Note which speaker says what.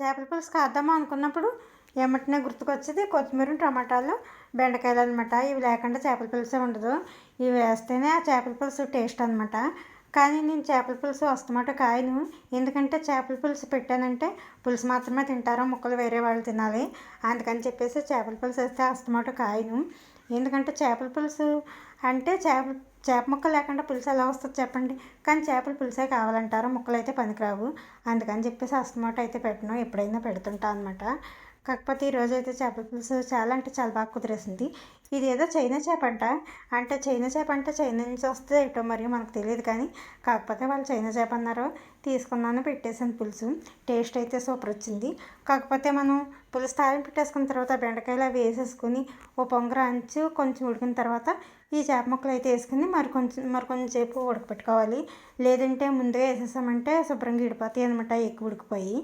Speaker 1: చేపల పులుసు కాద్దామా అనుకున్నప్పుడు ఎమ్మటనే గుర్తుకొచ్చేది కొత్తిమీర టమాటాలు బెండకాయలు అనమాట. ఇవి లేకుండా చేపల పులుసే ఉండదు. ఇవి వేస్తేనే ఆ చేపల పులుసు టేస్ట్ అనమాట. కానీ నేను చేపల పులుసు అస్తమాట కాయను. ఎందుకంటే చేపల పులుసు పెట్టానంటే పులుసు మాత్రమే తింటారు, ముక్కలు వేరే వాళ్ళు తినాలి. అందుకని చెప్పేసి చేపల పులుసు వేస్తే అస్తమాట కాయను. ఎందుకంటే చేపల పులుసు అంటే చేప ముక్క లేకుండా పులుసు ఎలా వస్తుంది చెప్పండి. కానీ చేపల పులుసే కావాలంటారు, ముక్కలు అయితే పనికిరావు. అందుకని చెప్పేసి అస్తమాట అయితే పెట్టను, ఎప్పుడైనా పెడుతుంటా అనమాట. కాకపోతే ఈరోజు అయితే చేపల పులుసు చాలా అంటే చాలా బాగా కుదిరేసింది. ఇది ఏదో చైనా చేప అంట. అంటే చైనా చేప అంటే చైనా నుంచి వస్తే ఏటో మరి మనకు తెలియదు. కానీ కాకపోతే వాళ్ళు చైనా చేప అన్నారు, తీసుకున్నాను, పెట్టేసాను పులుసు. టేస్ట్ అయితే సూపర్ వచ్చింది. కాకపోతే మనం పులుసు తాలింపు పెట్టేసుకున్న తర్వాత బెండకాయలు అవి వేసేసుకుని ఓ పొంగర అంచు కొంచెం ఉడికిన తర్వాత ఈ చేప ముక్కలు అయితే వేసుకుని మరి కొంచెం సేపు ఉడకపెట్టుకోవాలి. లేదంటే ముందుగా వేసేసామంటే శుభ్రంగా ఇడిపోతాయి అనమాట, ఎక్కువ ఉడికిపోయి.